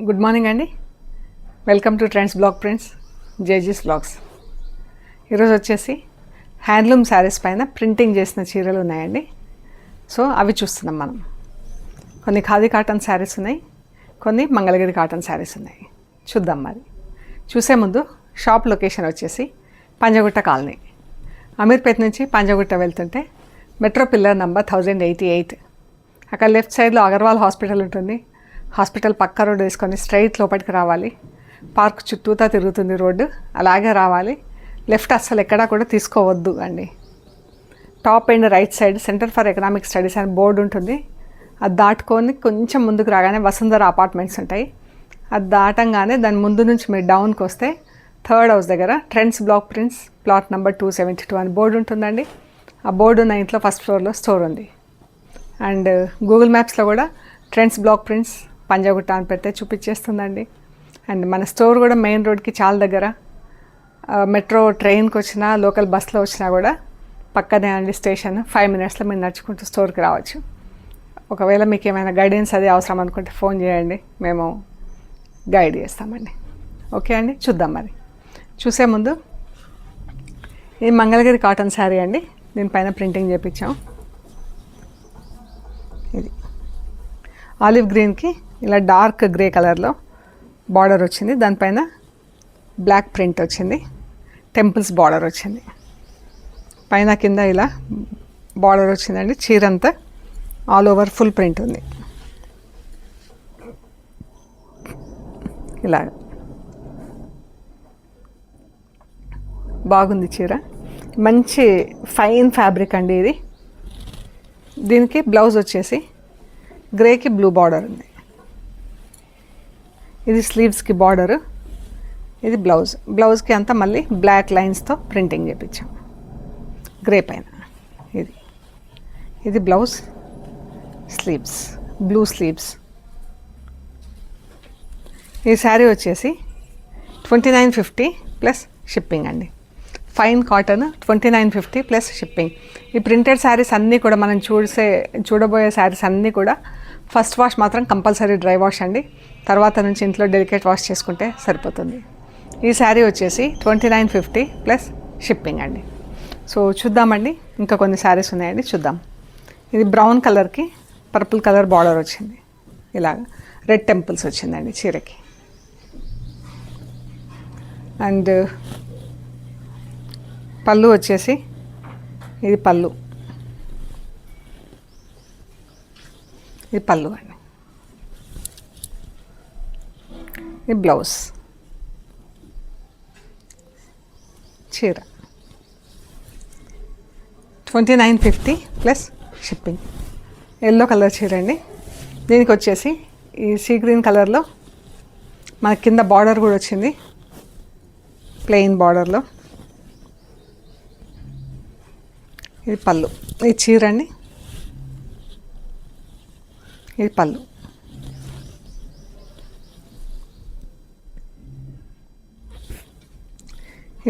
Good morning అండి. Welcome to trends blog prints జేజీస్ blogs. ఈరోజు వచ్చేసి హ్యాండ్లూమ్ శారీస్ పైన ప్రింటింగ్ చేసిన చీరలు ఉన్నాయండి. సో అవి చూస్తున్నాం మనం. కొన్ని ఖాదీ కాటన్ శారీస్ ఉన్నాయి, కొన్ని మంగళగిరి కాటన్ శారీస్ ఉన్నాయి. చూద్దాం మరి. చూసే ముందు షాప్ లొకేషన్ వచ్చేసి పంజగుట్ట కాలనీ. అమీర్పేట్ నుంచి పంజగుట్ట వెళ్తుంటే మెట్రో పిల్లర్ నంబర్ 1088. అక్కడ లెఫ్ట్ సైడ్లో అగర్వాల్ హాస్పిటల్ ఉంటుంది. హాస్పిటల్ పక్క రోడ్డు వేసుకొని స్ట్రైట్ లోపలికి రావాలి. పార్క్ చుట్టూతా తిరుగుతుంది రోడ్డు, అలాగే రావాలి. లెఫ్ట్ అస్సలు ఎక్కడా కూడా తీసుకోవద్దు అండి. Top and right side centre for economic studies అని బోర్డు ఉంటుంది. అది దాటుకొని కొంచెం ముందుకు రాగానే వసుంధర అపార్ట్మెంట్స్ ఉంటాయి. అది దాటంగానే దాని ముందు నుంచి మీరు డౌన్కి వస్తే థర్డ్ హౌస్ దగ్గర trends blog prints plot number 272 అని బోర్డు ఉంటుందండి. ఆ బోర్డు ఉన్న ఇంట్లో ఫస్ట్ ఫ్లోర్లో స్టోర్ ఉంది. అండ్ గూగుల్ మ్యాప్స్లో కూడా ట్రెండ్స్ బ్లాగ్ ప్రింట్స్ పంజాగుట్ట అని పెడితే చూపించేస్తుందండి. అండ్ మన స్టోర్ కూడా మెయిన్ రోడ్కి చాలా దగ్గర. మెట్రో ట్రైన్కి వచ్చినా లోకల్ బస్లో వచ్చినా కూడా పక్కనే అండి స్టేషన్. 5 minutesలో మీరు నడుచుకుంటూ స్టోర్కి రావచ్చు. ఒకవేళ మీకు ఏమైనా గైడెన్స్ అది అవసరం అనుకుంటే ఫోన్ చేయండి, మేము గైడ్ చేస్తామండి. ఓకే అండి, చూద్దాం మరి. చూసే ముందు ఇది మంగళగిరి కాటన్ శారీ అండి. దీనిపైన ప్రింటింగ్ చేయించాం. ఇది ఆలివ్ గ్రీన్కి ఇలా డార్క్ గ్రే కలర్లో బార్డర్ వచ్చింది. దానిపైన బ్లాక్ ప్రింట్ వచ్చింది. టెంపుల్స్ బార్డర్ వచ్చింది. పైన కింద ఇలా బార్డర్ వచ్చిందండి. చీరంతా ఆల్ ఓవర్ ఫుల్ ప్రింట్ ఉంది. ఇలా బాగుంది చీర. మంచి ఫైన్ ఫ్యాబ్రిక్ అండి ఇది. దీనికి బ్లౌజ్ వచ్చేసి గ్రేకి బ్లూ బార్డర్ ఉంది. ఇది స్లీవ్స్కి బార్డరు, ఇది బ్లౌజ్. బ్లౌజ్కి అంతా మళ్ళీ బ్లాక్ లైన్స్తో ప్రింటింగ్ చేయించాం గ్రే పైన. ఇది బ్లౌజ్, స్లీవ్స్ బ్లూ స్లీవ్స్. ఈ శారీ వచ్చేసి 2950 ప్లస్ షిప్పింగ్ అండి. Fine cotton 2950 plus shipping. ఈ ప్రింటెడ్ శారీస్ అన్నీ కూడా మనం చూడబోయే శారీస్ అన్నీ కూడా ఫస్ట్ వాష్ మాత్రం కంపల్సరీ డ్రై వాష్ అండి. తర్వాత నుంచి ఇంట్లో డెలికేట్ వాష్ చేసుకుంటే సరిపోతుంది. ఈ శారీ వచ్చేసి 2950 ప్లస్ షిప్పింగ్ అండి. సో చూద్దామండి, ఇంకా కొన్ని శారీస్ ఉన్నాయండి, చూద్దాం. ఇది బ్రౌన్ కలర్కి పర్పుల్ కలర్ బార్డర్ వచ్చింది. ఇలాగ రెడ్ టెంపుల్స్ వచ్చిందండి చీరకి. అండ్ పళ్ళు వచ్చేసి ఇది పళ్ళు, ఇది పళ్ళు అండి. ఇది బ్లౌజ్. చీర 2950 ప్లస్ షిప్పింగ్. ఎల్లో కలర్ చీర అండి. దీనికి వచ్చేసి ఈ సీ గ్రీన్ కలర్లో మన కింద బార్డర్ కూడా వచ్చింది, ప్లెయిన్ బార్డర్లో. ఇది పళ్ళు. ఇది చీర అండి. ఇది పళ్ళు.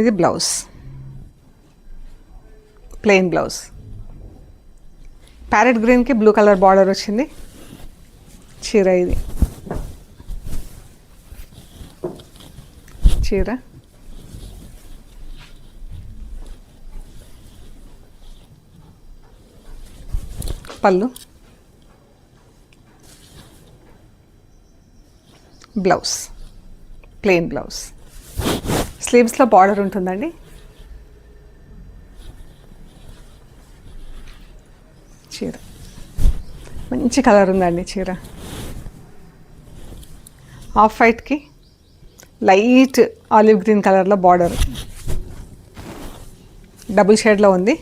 ఇది బ్లౌజ్, ప్లెయిన్ బ్లౌజ్. ప్యారెట్ గ్రీన్కి బ్లూ కలర్ బార్డర్ వచ్చింది చీర. ఇది చీర. పళ్ళు, బ్లౌజ్, ప్లెయిన్ బ్లౌజ్. స్లీవ్స్లో బార్డర్ ఉంటుందండి. చీర మంచి కలర్ ఉందండి చీర. ఆఫ్ వైట్కి లైట్ ఆలివ్ గ్రీన్ కలర్లో బార్డర్ డబుల్ షేడ్లో ఉంది.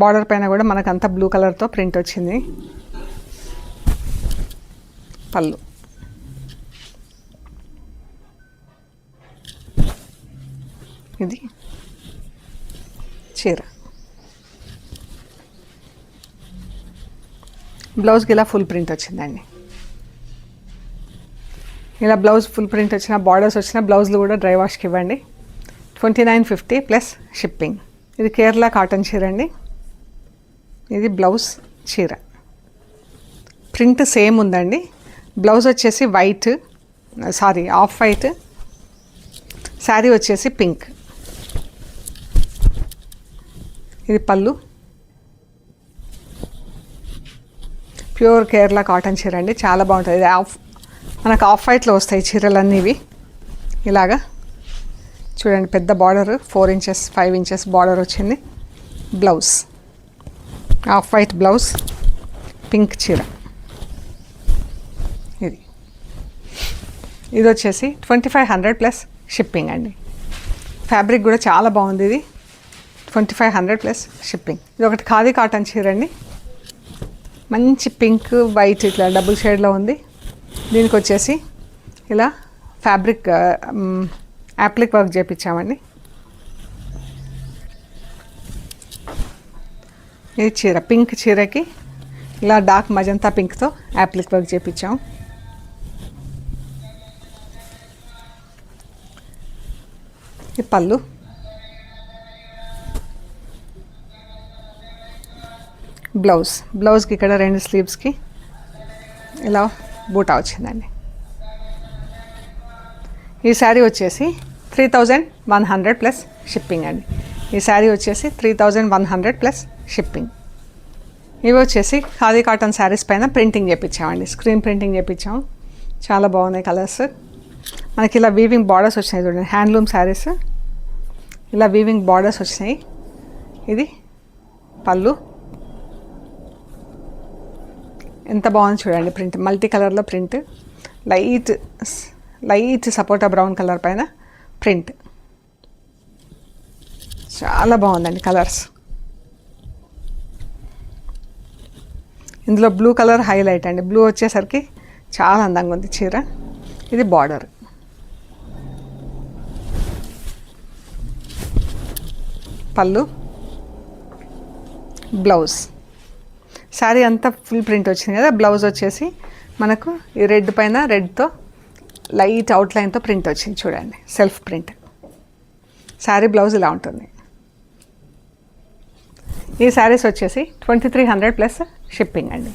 బార్డర్ పైన కూడా మనకంతా బ్లూ కలర్తో ప్రింట్ వచ్చింది. పళ్ళు, ఇది చీర. బ్లౌజ్కి ఇలా ఫుల్ ప్రింట్ వచ్చిందండి. ఇలా బ్లౌజ్ ఫుల్ ప్రింట్ వచ్చిన బార్డర్స్ వచ్చిన బ్లౌజ్లు కూడా డ్రై వాష్కి ఇవ్వండి. 2950 ప్లస్ షిప్పింగ్. ఇది కేరళ కాటన్ చీర అండి. ఇది బ్లౌజ్ చీర. ప్రింట్ సేమ్ ఉందండి. బ్లౌజ్ వచ్చేసి ఆఫ్ వైట్, శారీ వచ్చేసి పింక్. ఇది పళ్ళు. ప్యూర్ కేరళ కాటన్ చీర అండి, చాలా బాగుంటుంది. ఇది మనకు ఆఫ్ వైట్లో వస్తాయి చీరలన్నీ ఇవి. ఇలాగా చూడండి, పెద్ద బార్డర్ 4 ఇంచెస్ 5 ఇంచెస్ బార్డర్ వచ్చింది. Blouse off white blouse, pink చీర. ఇది వచ్చేసి 2500 ప్లస్ షిప్పింగ్ అండి. ఫ్యాబ్రిక్ కూడా చాలా బాగుంది. ఇది 2500 ప్లస్ షిప్పింగ్. ఇది ఒకటి ఖాదీ కాటన్ చీర అండి, మంచి పింక్ వైట్ ఇట్లా డబుల్ షేడ్లో ఉంది. దీనికి వచ్చేసి ఇలా ఫ్యాబ్రిక్ యాప్లిక్ వర్క్ చేయించామండి. ఇది చీర పింక్ చీరకి ఇలా డార్క్ మజంతా పింక్తో యాప్లిక్ వర్క్ చేయించాం. ఈ పళ్ళు. బ్లౌజ్కి ఇక్కడ 2 స్లీవ్స్కి ఇలా బూటా వచ్చిందండి. ఈ శారీ వచ్చేసి 3100 ప్లస్ షిప్పింగ్ అండి. ఈ శారీ వచ్చేసి 3100 ప్లస్ షిప్పింగ్. ఇవి వచ్చేసి ఖాదీ కాటన్ శారీస్ పైన ప్రింటింగ్ చేయించామండి, స్క్రీన్ ప్రింటింగ్ చేయించాము. చాలా బాగున్నాయి కలర్స్. మనకి ఇలా వీవింగ్ బార్డర్స్ వచ్చినాయి చూడండి, హ్యాండ్లూమ్ శారీస్ ఇలా వీవింగ్ బార్డర్స్ వచ్చినాయి. ఇది పళ్ళు. ఎంత బాగుంది చూడండి ప్రింట్, మల్టీ కలర్లో ప్రింట్, లైట్ సపోటా బ్రౌన్ కలర్ పైన ప్రింట్. చాలా బాగుందండి కలర్స్. ఇందులో బ్లూ కలర్ హైలైట్ అండి, బ్లూ వచ్చేసరికి చాలా అందంగా ఉంది చీర. ఇది బార్డర్. పళ్ళు, బ్లౌజ్. శారీ అంతా ఫుల్ ప్రింట్ వచ్చింది కదా, బ్లౌజ్ వచ్చేసి మనకు ఈ రెడ్ పైన రెడ్తో లైట్ అవుట్లైన్తో ప్రింట్ వచ్చింది చూడండి, సెల్ఫ్ ప్రింట్. శారీ బ్లౌజ్ ఇలా ఉంటుంది. ఈ శారీస్ వచ్చేసి 2300 ప్లస్ షిప్పింగ్ అండి.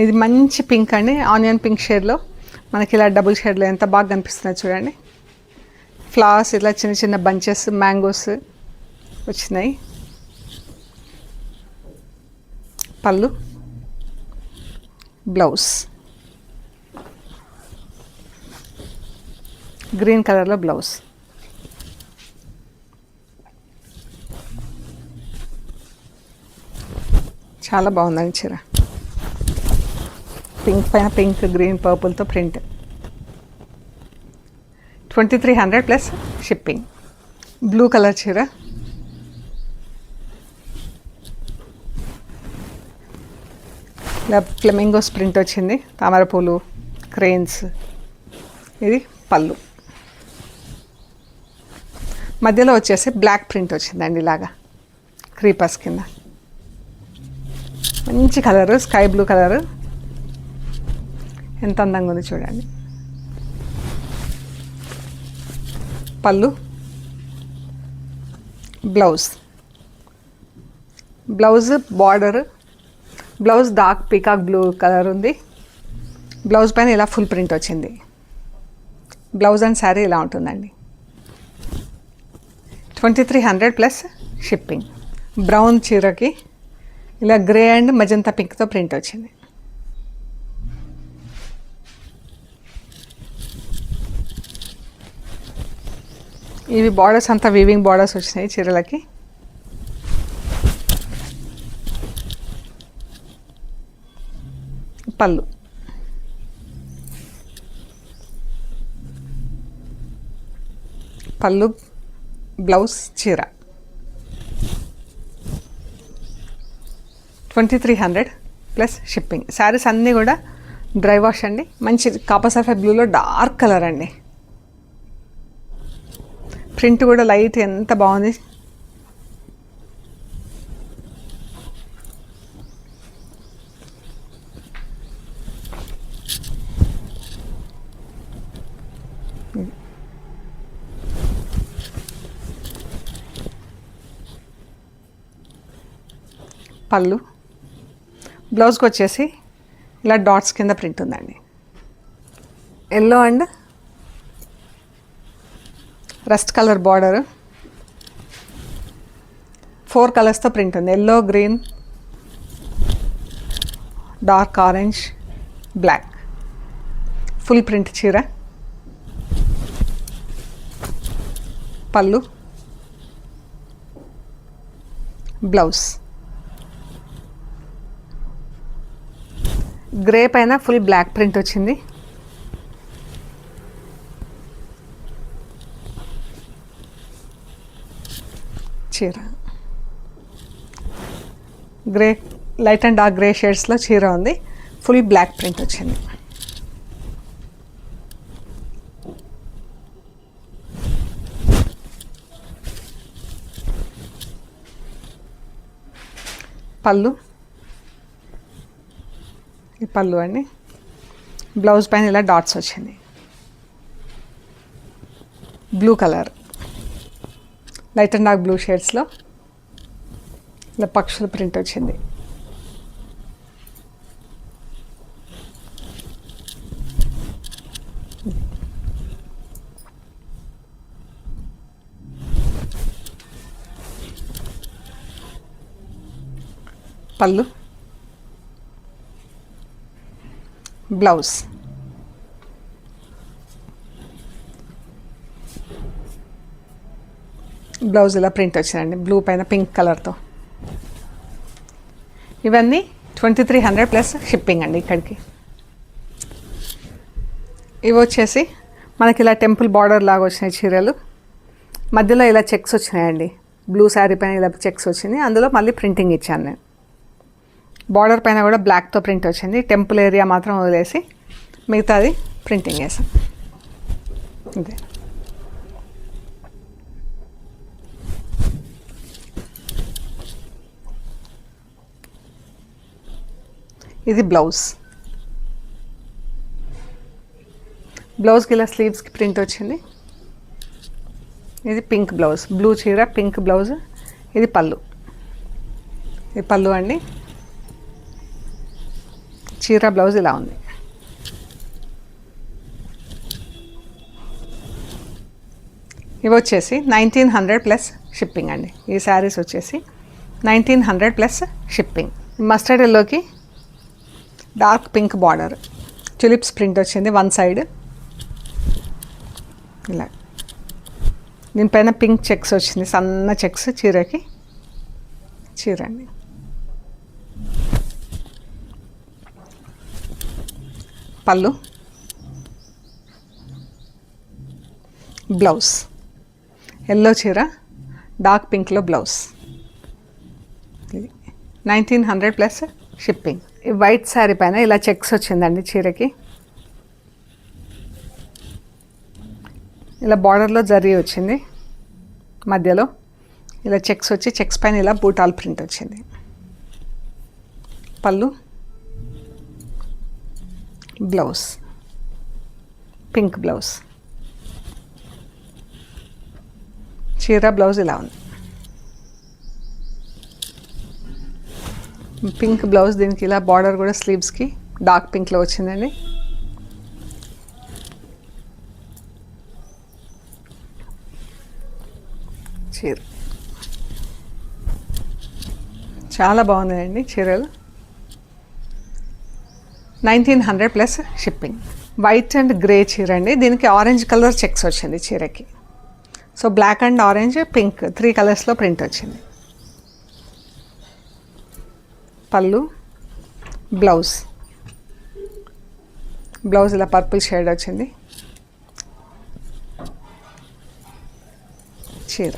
ఇది మంచి పింక్ అండి, ఆనియన్ పింక్ షేడ్లో మనకి ఇలా డబుల్ షేడ్లో ఎంత బాగా కనిపిస్తుంది చూడండి. ఫ్లవర్స్ ఇలా చిన్న చిన్న బంచెస్ మ్యాంగోస్ వచ్చినాయి. పళ్ళు, బ్లౌజ్ గ్రీన్ కలర్లో బ్లౌజ్. చాలా బాగుందండి చీర. పింక్ పైన పింక్, గ్రీన్, పర్పుల్తో print. 2300 plus shipping. Blue colour చీర. ఇలా ఫ్లెమింగోస్ ప్రింట్ వచ్చింది, తామరపూలు, క్రెయిన్స్. ఇది పళ్ళు. మధ్యలో వచ్చేసి బ్లాక్ ప్రింట్ వచ్చిందండి, ఇలాగా క్రీపర్స్ కింద. మంచి కలరు, స్కై బ్లూ కలరు, ఎంత అందంగా ఉంది చూడండి. పళ్ళు, blouse border. Blouse dark peacock blue colour ఉంది. బ్లౌజ్ పైన ఇలా ఫుల్ ప్రింట్ వచ్చింది. బ్లౌజ్ అండ్ శారీ ఇలా ఉంటుందండి. 2300 ప్లస్ షిప్పింగ్. బ్రౌన్ చీరకి ఇలా గ్రే అండ్ మజంతా పింక్తో ప్రింట్ వచ్చింది. ఇవి బార్డర్స్ అంతా వీవింగ్ బార్డర్స్ వచ్చినాయి చీరలకి. పళ్ళు, బ్లౌజ్, చీర. 2300 ప్లస్ షిప్పింగ్. శారీస్ అన్నీ కూడా డ్రై వాష్ అండి. మంచి కాపర్ సల్ఫేట్ బ్లూలో డార్క్ కలర్ అండి. ప్రింట్ కూడా లైట్, ఎంత బాగుంది. పళ్ళు. బ్లౌజ్కి వచ్చేసి ఇలా డాట్స్ కింద ప్రింట్ ఉందండి. Yellow and rust colour border, 4 కలర్స్తో ప్రింట్ ఉంది. Yellow, green, dark orange, black. Full print చీర. పళ్ళు, బ్లౌజ్. గ్రే పైన ఫుల్ బ్లాక్ ప్రింట్ వచ్చింది. చీర grey, light and dark grey షేడ్స్లో చీర ఉంది. ఫుల్ బ్లాక్ ప్రింట్ వచ్చింది. పళ్ళు, ఈ పళ్ళు అండి. బ్లౌజ్ పైన ఇలా డాట్స్ వచ్చింది. Blue colour, light and dark blue షేడ్స్లో ఇలా పక్షుల ప్రింట్ వచ్చింది. పళ్ళు, బ్లౌజ్. బ్లౌజ్ ఇలా ప్రింట్ వచ్చిందండి బ్లూ పైన పింక్ కలర్తో. ఇవన్నీ 2300 ప్లస్ షిప్పింగ్ అండి ఇక్కడికి. ఇవి వచ్చేసి మనకి ఇలా టెంపుల్ బార్డర్ లాగా వచ్చినాయి చీరలు. మధ్యలో ఇలా చెక్స్ వచ్చినాయండి. బ్లూ శారీ పైన ఇలా చెక్స్ వచ్చింది. అందులో మళ్ళీ ప్రింటింగ్ ఇచ్చాను నేను. బార్డర్ పైన కూడా బ్లాక్తో ప్రింట్ వచ్చింది. టెంపుల్ ఏరియా మాత్రం వదిలేసి మిగతాది ప్రింటింగ్ వేసాం. అంతే. ఇది బ్లౌజ్. బ్లౌజ్కి ఇలా స్లీవ్స్కి ప్రింట్ వచ్చింది. ఇది పింక్ బ్లౌజ్, బ్లూ చీర పింక్ బ్లౌజ్. ఇది పళ్ళు. ఇది పళ్ళు అండి. చీర బ్లౌజ్ ఇలా ఉంది. ఇవి వచ్చేసి 1900 ప్లస్ షిప్పింగ్ అండి. ఈ శారీస్ వచ్చేసి 1900 ప్లస్ షిప్పింగ్. మస్టర్డ్ ఎల్లోకి dark pink border, tulips print వచ్చింది వన్ సైడ్. ఇలా దీనిపైన పింక్ చెక్స్ వచ్చింది, సన్న చెక్స్ చీరకి. చీర అండి. పళ్ళు, బ్లౌజ్. ఎల్లో చీర డార్క్ పింక్లో బ్లౌజ్. 1900 plus shipping. ఈ వైట్ శారీ పైన ఇలా చెక్స్ వచ్చిందండి చీరకి. ఇలా బార్డర్లో జరీ వచ్చింది. మధ్యలో ఇలా చెక్స్ వచ్చి చెక్స్ పైన ఇలా బూటాల్ ప్రింట్ వచ్చింది. పళ్ళు, బ్లౌజ్, పింక్ బ్లౌజ్. చీర బ్లౌజ్ ఇలా ఉంది. పింక్ బ్లౌజ్, దీనికి ఇలా బార్డర్ కూడా స్లీవ్స్కి డార్క్ పింక్లో వచ్చిందండి. చీర చాలా బాగున్నాయండి చీరలు. 1900 plus shipping. White and grey చీర అండి. దీనికి ఆరెంజ్ కలర్ చెక్స్ వచ్చింది చీరకి. So black and orange, pink 3 కలర్స్లో ప్రింట్ వచ్చింది. పళ్ళు, బ్లౌజ్. బ్లౌజ్ ఇలా పర్పుల్ షేడ్ వచ్చింది. చీర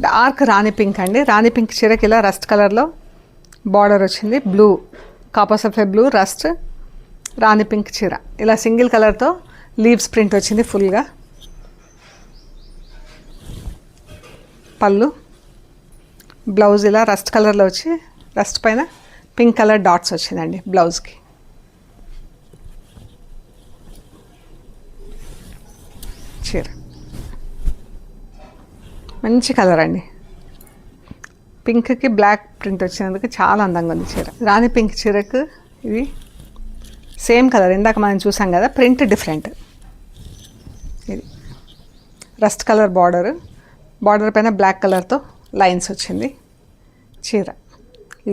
డార్క్ రాణి పింక్ అండి. రాణి పింక్ చీరకి ఇలా రస్ట్ కలర్లో బార్డర్ వచ్చింది. బ్లూ, కాపర్ సఫే బ్లూ, రస్ట్, రాణి పింక్ చీర. ఇలా సింగిల్ కలర్తో లీవ్స్ ప్రింట్ వచ్చింది ఫుల్గా. పళ్ళు, బ్లౌజ్ ఇలా రస్ట్ కలర్లో వచ్చి రస్ట్ పైన పింక్ కలర్ డాట్స్ వచ్చిందండి బ్లౌజ్కి. చీర మంచి కలర్ అండి. పింక్కి బ్లాక్ ప్రింట్ వచ్చినందుకు చాలా అందంగా ఉంది చీర. రాణి పింక్ చీరకు ఇది సేమ్ కలర్, ఇందాక మనం చూసాం కదా, ప్రింట్ డిఫరెంట్. ఇది రస్ట్ కలర్ బార్డర్ పైన బ్లాక్ కలర్తో లైన్స్ వచ్చింది. చీర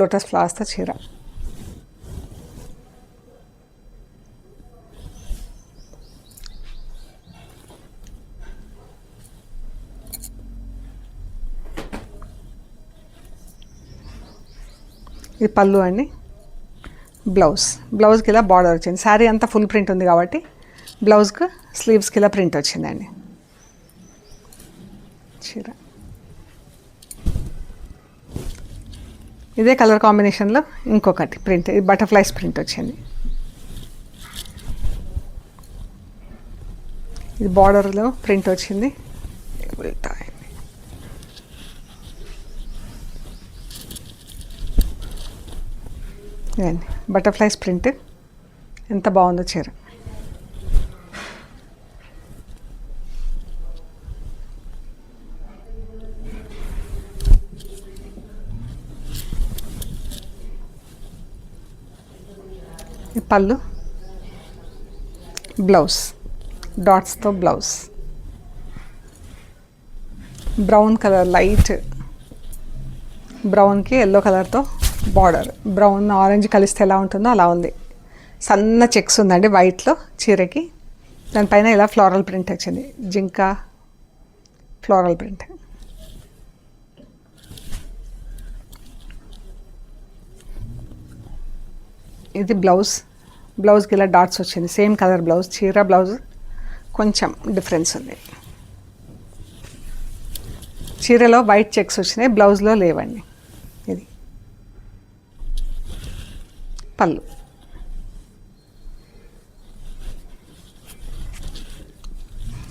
లోటస్ ఫ్లవర్స్తో చీర. ఇది పళ్ళు అండి. బ్లౌజ్కి ఇలా బార్డర్ వచ్చింది. శారీ అంతా ఫుల్ ప్రింట్ ఉంది కాబట్టి బ్లౌజ్కి స్లీవ్స్కి ఇలా ప్రింట్ వచ్చిందండి. చీర ఇదే కలర్ కాంబినేషన్లో ఇంకొకటి ప్రింట్, ఇది బటర్ఫ్లైస్ ప్రింట్ వచ్చింది. ఇది బార్డర్లో ప్రింట్ వచ్చింది. ఇదండి బటర్ఫ్లైస్ ప్రింట్, ఎంత బాగుందో చీర. పళ్ళు, బ్లౌజ్ డాట్స్తో బ్లౌజ్, బ్రౌన్ కలర్, లైట్ బ్రౌన్కి ఎల్లో కలర్తో బార్డర్. బ్రౌన్ ఆరెంజ్ కలిస్తే ఎలా ఉంటుందో అలా ఉంది. సన్న చెక్స్ ఉందండి వైట్లో చీరకి. దానిపైన ఇలా ఫ్లోరల్ ప్రింట్ వచ్చింది, జింక ఫ్లోరల్ ప్రింట్. ఇది బ్లౌజ్కి ఇలా డాట్స్ వచ్చింది. సేమ్ కలర్ బ్లౌజ్, చీర బ్లౌజ్ కొంచెం డిఫరెన్స్ ఉంది. చీరలో వైట్ చెక్స్ వచ్చినాయి, బ్లౌజ్లో లేవండి. ఇది పళ్ళు,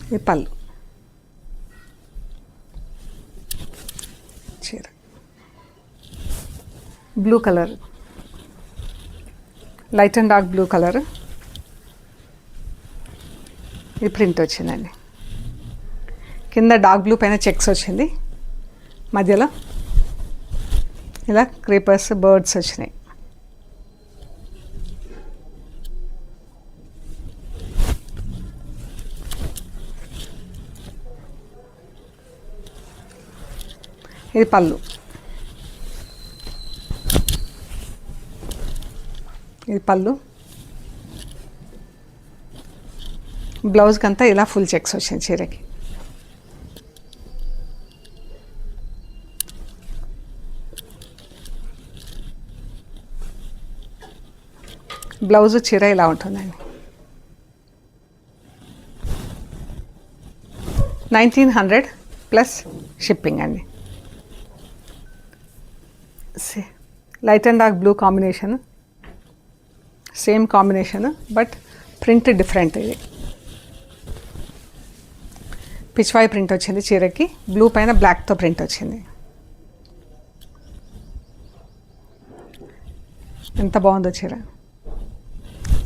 ఇది పళ్ళు. చీర blue colour, light and dark blue colour. ఇది ప్రింట్ వచ్చిందండి. కింద డార్క్ బ్లూ పైన చెక్స్ వచ్చింది, మధ్యలో ఇలా క్రీపర్స్ బర్డ్స్ వచ్చినాయి. ఇది పళ్ళు, ఇది పళ్ళు. బ్లౌజ్కి అంతా ఇలా ఫుల్ చెక్స్ వచ్చింది చీరకి. బ్లౌజ్ చీర ఇలా ఉంటుందండి. 1900 ప్లస్ షిప్పింగ్ అండి. Light and dark blue combination, same combination but print different. ఇది పిచ్వాయి ప్రింట్ వచ్చింది చీరకి, బ్లూ పైన బ్లాక్తో ప్రింట్ వచ్చింది. ఎంత బాగుందో చీర,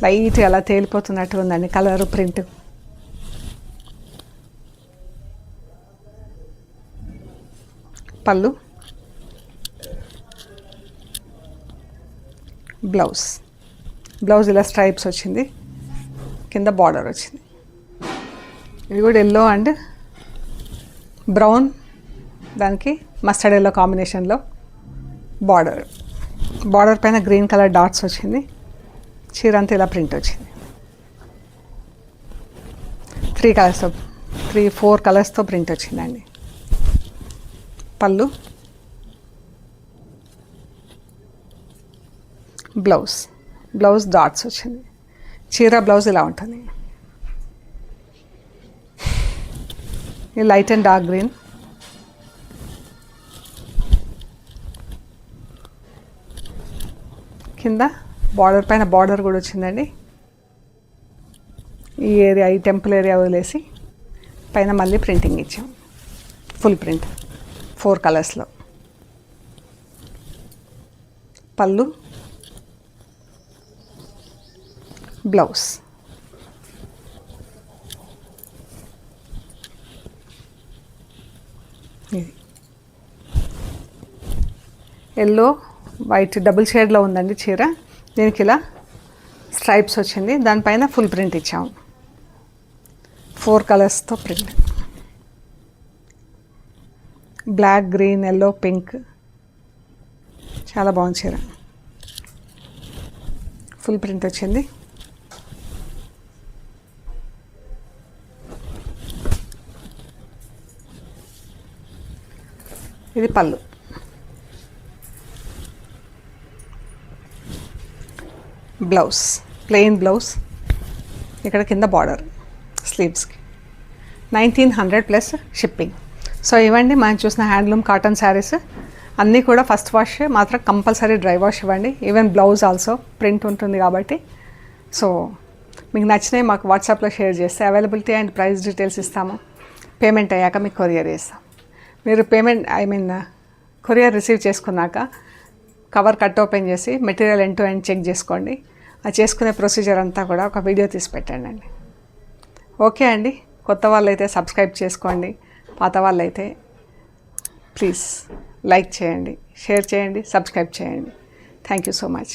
లైట్ అలా తేలిపోతున్నట్టు ఉందండి కలరు ప్రింట్. పళ్ళు, బ్లౌజ్ ఇలా స్ట్రైప్స్ వచ్చింది, కింద బార్డర్ వచ్చింది. ఇది కూడా ఎల్లో అండ్ బ్రౌన్, దానికి మస్టర్డ్ ఎల్లో కాంబినేషన్లో బార్డర్ పైన గ్రీన్ కలర్ డాట్స్ వచ్చింది. చీర అంతా ఇలా ప్రింట్ వచ్చింది. 4 కలర్స్తో ప్రింట్ వచ్చిందండి. పళ్ళు, బ్లౌజ్ డాట్స్ వచ్చింది. చీర బ్లౌజ్ ఇలా ఉంటుంది. ఇది లైట్ అండ్ డార్క్ గ్రీన్, కింద బార్డర్ పైన బార్డర్ కూడా వచ్చిందండి. ఈ టెంపుల్ ఏరియా వదిలేసి పైన మళ్ళీ ప్రింటింగ్ ఇచ్చాం, ఫుల్ ప్రింట్ 4 కలర్స్లో. పళ్ళు, బ్లౌజ్, ఇది ఎల్లో వైట్ డబుల్ షేడ్లో ఉందండి చీర. దీనికి ఇలా స్ట్రైప్స్ వచ్చింది, దానిపైన ఫుల్ ప్రింట్ ఇచ్చాము. 4 కలర్స్తో print, black, green, yellow, pink. చాలా బాగుంది చీర. ఫుల్ ప్రింట్ వచ్చింది. ఇది పళ్ళు. బ్లౌజ్ ప్లెయిన్ బ్లౌజ్, ఇక్కడ కింద బార్డర్ స్లీవ్స్కి. 1900 ప్లస్ షిప్పింగ్. సో ఇవ్వండి మనం చూసిన హ్యాండ్లూమ్ కాటన్ శారీస్ అన్నీ కూడా ఫస్ట్ వాష్ మాత్రం కంపల్సరీ డ్రై వాష్ ఇవ్వండి. ఈవెన్ బ్లౌజ్ ఆల్సో ప్రింట్ ఉంటుంది కాబట్టి. సో మీకు నచ్చినవి మాకు వాట్సాప్లో షేర్ చేస్తే అవైలబిలిటీ అండ్ ప్రైస్ డీటెయిల్స్ ఇస్తాము. పేమెంట్ అయ్యాక మీకు కొరియర్ చేస్తాం. మీరు పేమెంట్ కొరియర్ రిసీవ్ చేసుకున్నాక కవర్ కట్ ఓపెన్ చేసి material end to end check చేసుకోండి. ఆ చేసుకునే ప్రొసీజర్ అంతా కూడా ఒక వీడియో తీసి పెట్టండి. ఓకే అండి. కొత్త వాళ్ళైతే సబ్స్క్రైబ్ చేసుకోండి, పాత వాళ్ళైతే ప్లీజ్ లైక్ చేయండి, షేర్ చేయండి, సబ్స్క్రైబ్ చేయండి. Thank you so much.